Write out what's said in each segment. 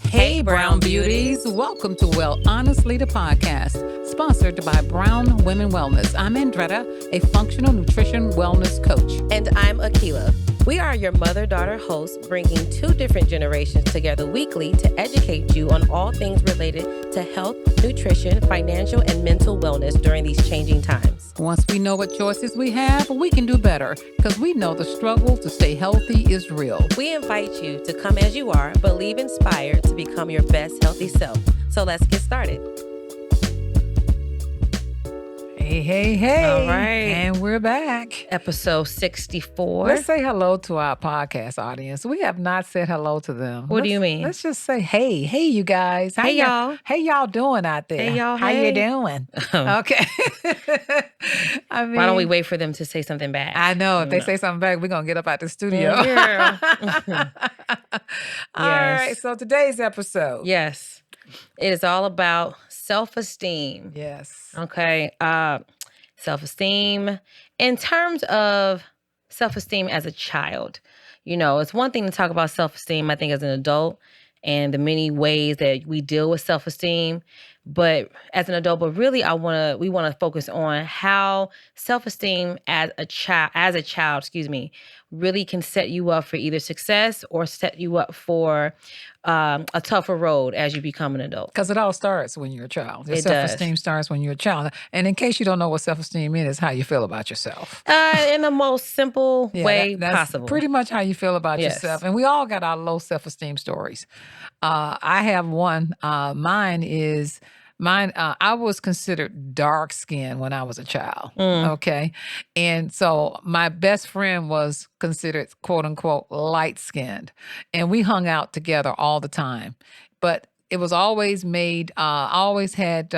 Hey, Brown Beauties. Welcome to Well Honestly, the podcast, sponsored by Brown Women Wellness. I'm Andretta, a functional nutrition wellness coach. And I'm Akila. We are your mother-daughter hosts, bringing two different generations together weekly to educate you on all things related to health, nutrition, financial, and mental wellness during these changing times. Once we know what choices we have, we can do better because we know the struggle to stay healthy is real. We invite you to come as you are, but leave inspired to become your best healthy self. So let's get started. Hey. All right. And we're back. Episode 64. Let's say hello to our podcast audience. We have not said hello to them. What do you mean? Let's just say, hey, you guys. Hey, y'all. How y'all doing out there? Hey, y'all. How you doing? Okay. I mean, why don't we wait for them to say something back? I know. If they say something back, we're going to get up out the studio. Yeah. All right. So today's episode. Yes. It is all about self-esteem. Yes. Okay. Self-esteem. In terms of self-esteem as a child, it's one thing to talk about self-esteem, I think, as an adult and the many ways that we deal with self-esteem. But as an adult, we want to focus on how self-esteem as a child, really can set you up for either success or set you up for a tougher road as you become an adult. Because it all starts when you're a child. Your It self-esteem starts when you're a child. And in case you don't know what self-esteem is, it's how you feel about yourself. In the most simple way that's possible. Pretty much how you feel about yourself. And we all got our low self-esteem stories. I have one. Mine, I was considered dark skinned when I was a child. Okay. And so my best friend was considered quote unquote light skinned. And we hung out together all the time. But it was always made, I always had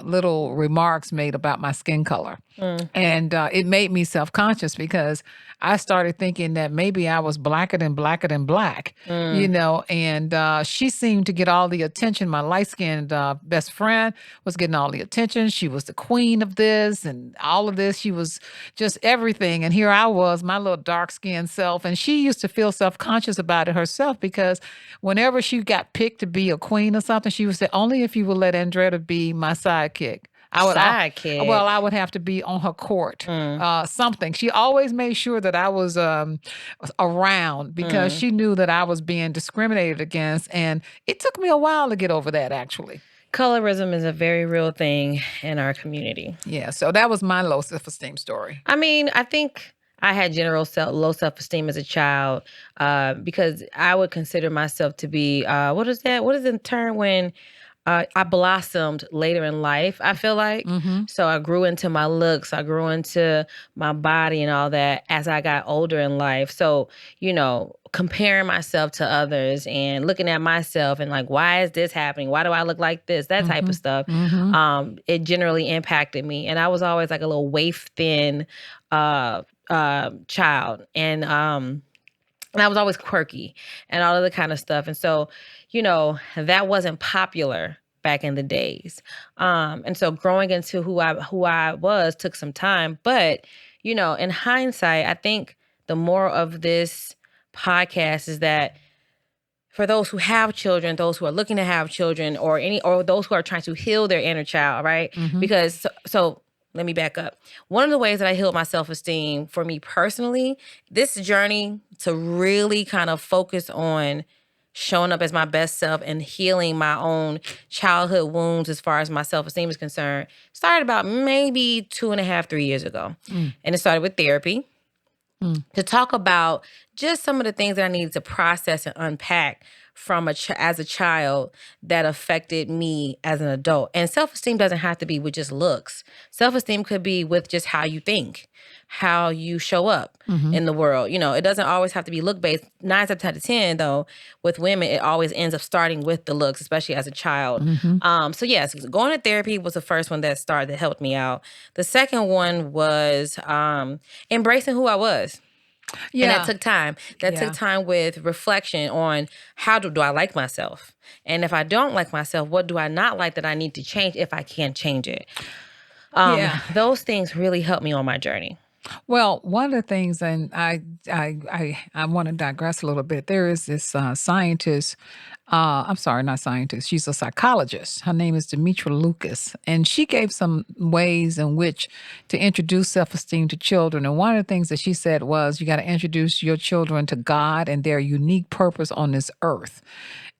little remarks made about my skin color. And it made me self-conscious because I started thinking that maybe I was blacker than black, and she seemed to get all the attention. My light-skinned best friend was getting all the attention. She was the queen of this and all of this. She was just everything. And here I was, my little dark-skinned self. And she used to feel self-conscious about it herself because whenever she got picked to be a queen or something, she would say, only if you would let Andretta be my sidekick. I would have to be on her court, something. She always made sure that I was around because she knew that I was being discriminated against. And it took me a while to get over that, actually. Colorism is a very real thing in our community. Yeah, so that was my low self-esteem story. I mean, I think I had low self-esteem as a child because I would consider myself to be, what is that? What is the term when... I blossomed later in life, I feel like. So I grew into my looks. I grew into my body and all that as I got older in life. So, comparing myself to others and looking at myself and like, why is this happening? Why do I look like this? That type of stuff. It generally impacted me. And I was always like a little waif-thin child. And I was always quirky and all of the kind of stuff. And so, that wasn't popular back in the days. And so growing into who I was took some time. But, in hindsight, I think the moral of this podcast is that for those who have children, those who are looking to have children, or those who are trying to heal their inner child, right? Because so let me back up. One of the ways that I healed my self-esteem for me personally, this journey to really kind of focus on showing up as my best self and healing my own childhood wounds as far as my self-esteem is concerned, started about maybe 2.5, 3 years ago. And it started with therapy to talk about just some of the things that I needed to process and unpack from as a child that affected me as an adult. And self-esteem doesn't have to be with just looks. Self-esteem could be with just how you think, how you show up in the world. It doesn't always have to be look-based. 9 times out of 10, though, with women, it always ends up starting with the looks, especially as a child. So yes, going to therapy was the first one that helped me out. The second one was embracing who I was. Yeah. And that took time. That took time with reflection on how do I like myself? And if I don't like myself, what do I not like that I need to change if I can change it? Those things really helped me on my journey. Well, one of the things, and I want to digress a little bit. There is this scientist. I'm sorry, not scientist. She's a psychologist. Her name is Demetria Lucas, and she gave some ways in which to introduce self-esteem to children. And one of the things that she said was, you got to introduce your children to God and their unique purpose on this earth.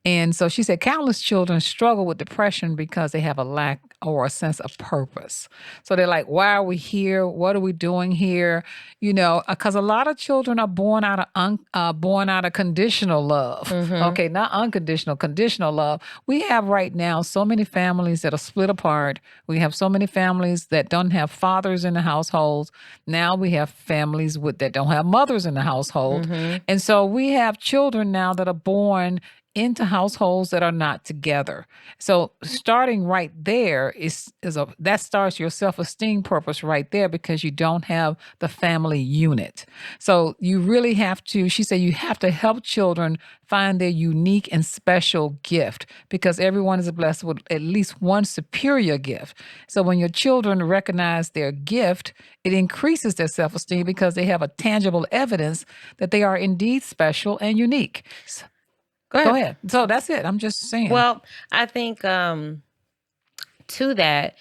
And so she said countless children struggle with depression because they have a lack or a sense of purpose. So they're like, why are we here? What are we doing here? Because a lot of children are born out of conditional love. Okay, not unconditional, conditional love. We have right now so many families that are split apart. We have so many families that don't have fathers in the households. Now we have families that don't have mothers in the household. And so we have children now that are born into households that are not together. So starting right there that starts your self-esteem purpose right there, because you don't have the family unit. So you really have to, she said, you have to help children find their unique and special gift, because everyone is blessed with at least one superior gift. So when your children recognize their gift, it increases their self-esteem because they have a tangible evidence that they are indeed special and unique. Go ahead. So that's it. I'm just saying. Well, I think to that,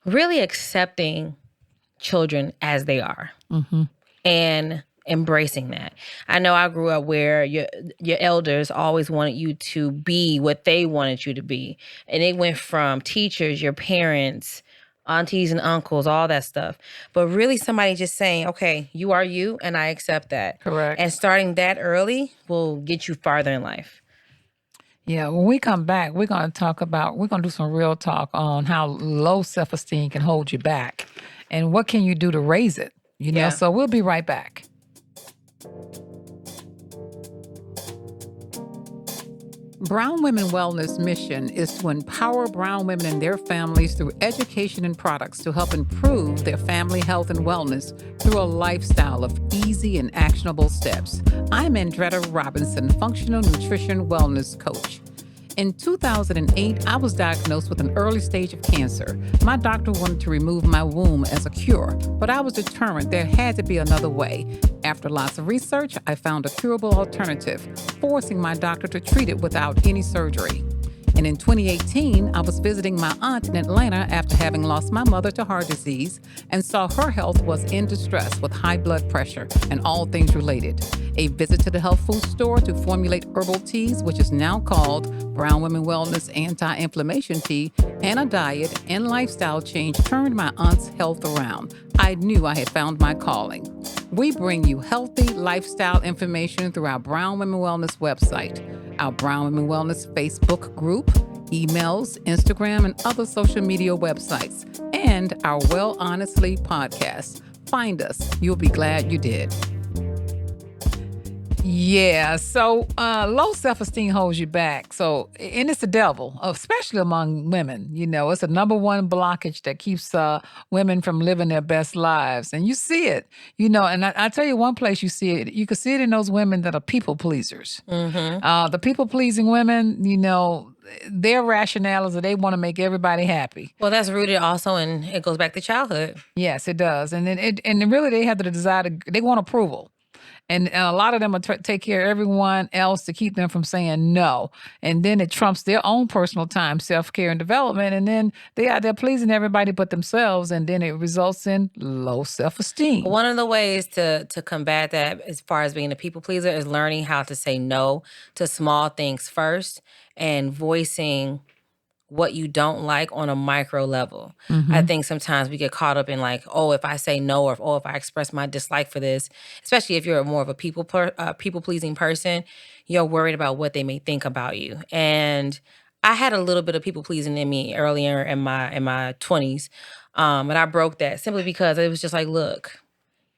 really accepting children as they are and embracing that. I know I grew up where your elders always wanted you to be what they wanted you to be. And it went from teachers, your parents, aunties and uncles, all that stuff. But really somebody just saying, okay, you are you and I accept that. Correct. And starting that early will get you farther in life. Yeah, when we come back, we're going to do some real talk on how low self-esteem can hold you back and what can you do to raise it, Yeah. So we'll be right back. Brown Women Wellness mission is to empower brown women and their families through education and products to help improve their family health and wellness through a lifestyle of easy and actionable steps. I'm Andretta Robinson, functional nutrition wellness coach. In 2008, I was diagnosed with an early stage of cancer. My doctor wanted to remove my womb as a cure, but I was determined there had to be another way. After lots of research, I found a curable alternative, forcing my doctor to treat it without any surgery. And in 2018, I was visiting my aunt in Atlanta after having lost my mother to heart disease and saw her health was in distress with high blood pressure and all things related. A visit to the health food store to formulate herbal teas, which is now called Brown Women Wellness Anti-Inflammation Tea, and a diet and lifestyle change turned my aunt's health around. I knew I had found my calling. We bring you healthy lifestyle information through our Brown Women Wellness website, our Brown Women Wellness Facebook group, emails, Instagram, and other social media websites, and our Well Honestly podcast. Find us. You'll be glad you did. Yeah, so low self-esteem holds you back. So, and it's the devil, especially among women. It's a number one blockage that keeps women from living their best lives. And you see it, and I tell you one place you see it. You can see it in those women that are people pleasers. The people-pleasing women, their rationale is that they want to make everybody happy. Well, that's rooted also in, it goes back to childhood. Yes, it does. And then really they have the desire they want approval. And a lot of them will take care of everyone else to keep them from saying no. And then it trumps their own personal time, self-care, and development. And then they're pleasing everybody but themselves. And then it results in low self-esteem. One of the ways to combat that as far as being a people pleaser is learning how to say no to small things first and voicing what you don't like on a micro level. I think sometimes we get caught up in like, oh, if I say no, or if I express my dislike for this, especially if you're more of a people pleasing person, you're worried about what they may think about you. And I had a little bit of people pleasing in me earlier in my 20s, and I broke that simply because it was just like, look,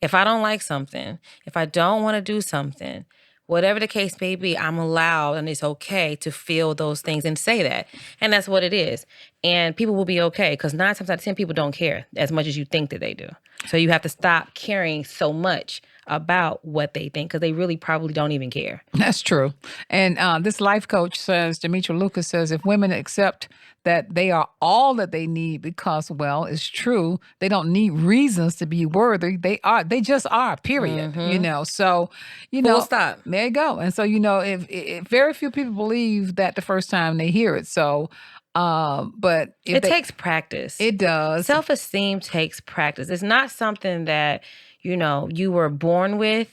if I don't like something, if I don't want to do something, whatever the case may be, I'm allowed and it's okay to feel those things and say that. And that's what it is. And people will be okay because 9 times out of 10 people don't care as much as you think that they do. So you have to stop caring so much about what they think because they really probably don't even care. That's true. And this life coach says, Demetria Lucas says, if women accept that they are all that they need because, well, it's true, they don't need reasons to be worthy. They just are, period. So, Full stop. there you go. And so, if very few people believe that the first time they hear it. So, but it takes practice. It does. Self-esteem takes practice. It's not something that, you were born with.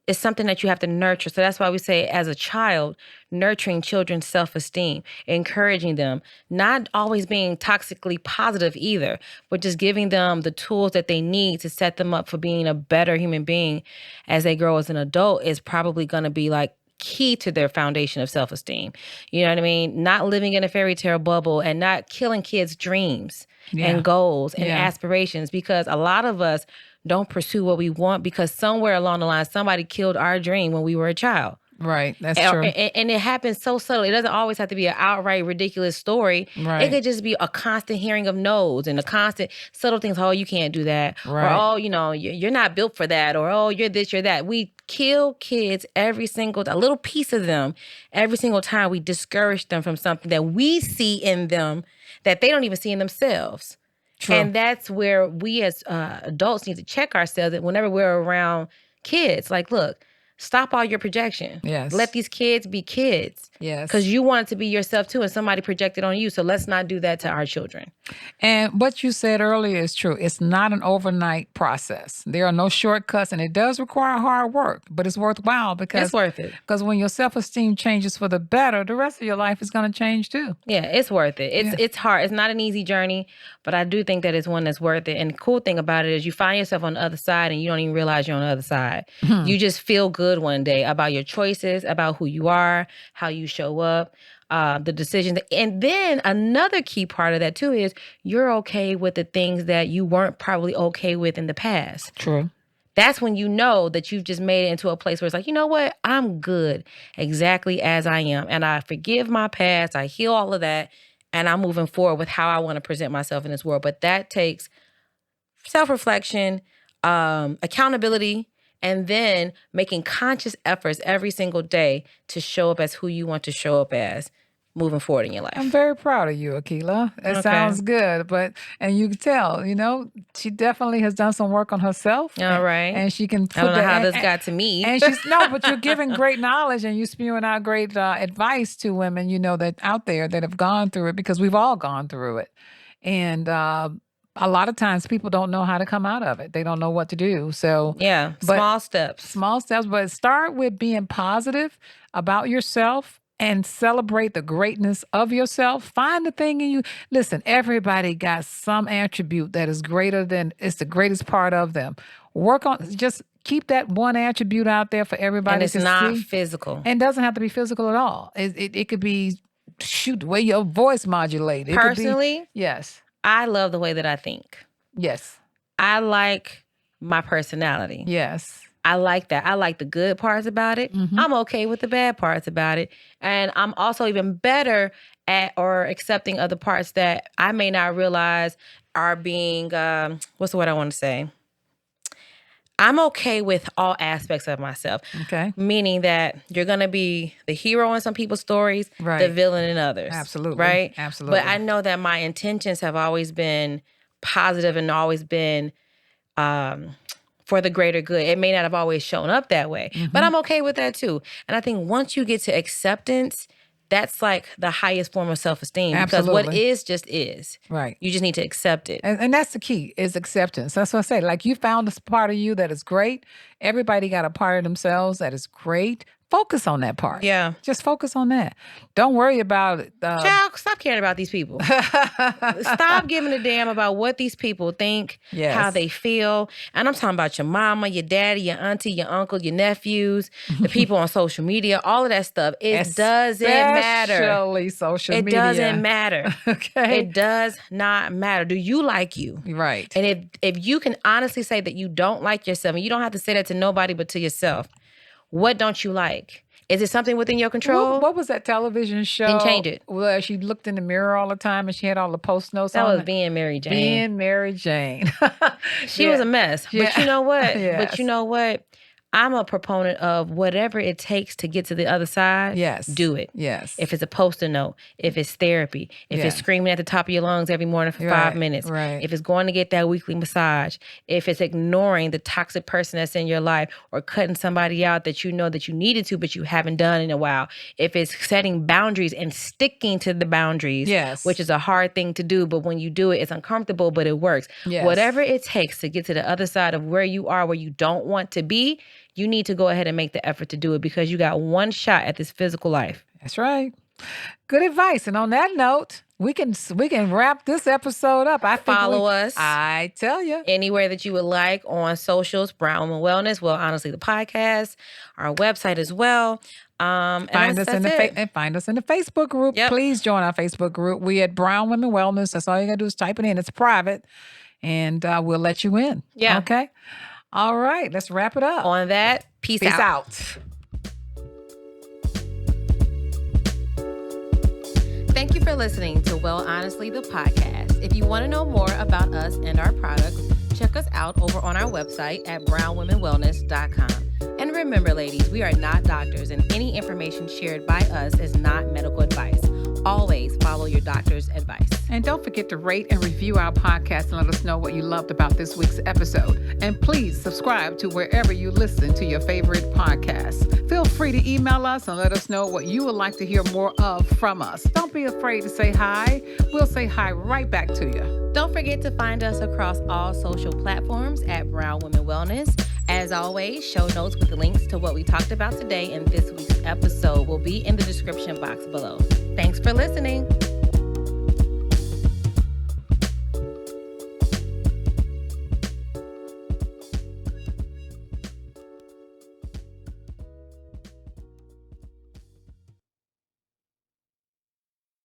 It's something that you have to nurture. So that's why we say as a child, nurturing children's self-esteem, encouraging them, not always being toxically positive either, but just giving them the tools that they need to set them up for being a better human being as they grow as an adult is probably going to be like key to their foundation of self-esteem. You know what I mean? Not living in a fairy tale bubble and not killing kids' dreams and goals and aspirations, because a lot of us don't pursue what we want because somewhere along the line, somebody killed our dream when we were a child. Right. That's true. And it happens so subtle. It doesn't always have to be an outright ridiculous story. Right. It could just be a constant hearing of no's and a constant subtle things. Oh, you can't do that. Right. Or, oh, you're not built for that. Or, oh, you're this, you're that. We kill kids a little piece of them every single time we discourage them from something that we see in them that they don't even see in themselves. True. And that's where we as adults need to check ourselves that whenever we're around kids, like, look, stop all your projection. Yes. Let these kids be kids. Yes. Because you want it to be yourself too, and somebody projected on you. So let's not do that to our children. And what you said earlier is true. It's not an overnight process. There are no shortcuts, and it does require hard work, but it's worthwhile because it's worth it. Because when your self-esteem changes for the better, the rest of your life is going to change too. Yeah, it's worth it. It's hard. It's not an easy journey, but I do think that it's one that's worth it. And the cool thing about it is you find yourself on the other side and you don't even realize you're on the other side. You just feel good one day about your choices, about who you are, how you show up, the decisions. And then another key part of that too is you're okay with the things that you weren't probably okay with in the past. True. That's when you know that you've just made it into a place where it's like, you know what? I'm good exactly as I am. And I forgive my past. I heal all of that. And I'm moving forward with how I want to present myself in this world. But that takes self-reflection, accountability, and then making conscious efforts every single day to show up as who you want to show up as moving forward in your life. I'm very proud of you, Akila. It sounds good, and you can tell, she definitely has done some work on herself. All right. And she can put I don't know how this got to me. And but you're giving great knowledge and you're spewing out great advice to women, that out there that have gone through it, because we've all gone through it. And a lot of times people don't know how to come out of it. They don't know what to do. So yeah, small steps, but start with being positive about yourself and celebrate the greatness of yourself. Find the thing in you. Listen, everybody got some attribute that is greater than, it's the greatest part of them. Work on, just keep that one attribute out there for everybody to see. And it's not physical. And it doesn't have to be physical at all. It could be, the way your voice modulated. Personally, yes. I love the way that I think. Yes. I like my personality. Yes. I like that. I like the good parts about it. Mm-hmm. I'm okay with the bad parts about it. And I'm also even better at or accepting other parts that I may not realize are being, what's the word I want to say? I'm okay with all aspects of myself. Okay. Meaning that you're going to be the hero in some people's stories, right, the villain in others. Absolutely. Right? Absolutely. But I know that my intentions have always been positive and always been for the greater good. It may not have always shown up that way, but I'm okay with that too. And I think once you get to acceptance, that's like the highest form of self-esteem. Absolutely. Because what is just is. Right. You just need to accept it. And that's the key, is acceptance. That's what I say. Like, you found this part of you that is great. Everybody got a part of themselves that is great. Focus on that part. Yeah. Just focus on that. Don't worry about it. Child, stop caring about these people. Stop giving a damn about what these people think, yes, how they feel. And I'm talking about your mama, your daddy, your auntie, your uncle, your nephews, the people on social media, all of that stuff. It doesn't matter. Especially social media. It doesn't matter. Okay. It does not matter. Do you like you? Right. And if you can honestly say that you don't like yourself, and you don't have to say that to nobody but to yourself, what don't you like? Is it something within your control? What was that television show? Didn't change it. Where she looked in the mirror all the time and she had all the post notes on it. That was it? being Mary Jane. Being Mary Jane. She was a mess. Yeah. But you know what? Yes. But you know what? I'm a proponent of whatever it takes to get to the other side. Yes. Do it. Yes. If it's a Post-it note, if it's therapy, if it's screaming at the top of your lungs every morning for 5 minutes, if it's going to get that weekly massage, if it's ignoring the toxic person that's in your life or cutting somebody out that you know that you needed to, but you haven't done in a while, if it's setting boundaries and sticking to the boundaries, which is a hard thing to do, but when you do it, it's uncomfortable, but it works. Whatever it takes to get to the other side of where you are, where you don't want to be, you need to go ahead and make the effort to do it because you got one shot at this physical life. That's right. Good advice. And on that note, we can wrap this episode up. Follow us. I tell you. Anywhere that you would like on socials, Brown Woman Wellness. Well, honestly, the podcast, our website as well. Find us in the Facebook group. Please join our Facebook group. We at Brown Women Wellness. That's all you got to do is type it in. It's private. And we'll let you in. Yeah. Okay. All right. Let's wrap it up. On that, peace out. Thank you for listening to Well Honestly, the podcast. If you want to know more about us and our products, check us out over on our website at brownwomenwellness.com. And remember, ladies, we are not doctors, and any information shared by us is not medical advice. Always follow your doctor's advice. And don't forget to rate and review our podcast and let us know what you loved about this week's episode. And please subscribe to wherever you listen to your favorite podcasts. Feel free to email us and let us know what you would like to hear more of from us. Don't be afraid to say hi. We'll say hi right back to you. Don't forget to find us across all social platforms at Brown Women Wellness. As always, show notes with the links to what we talked about today in this week's episode will be in the description box below. Thanks for listening.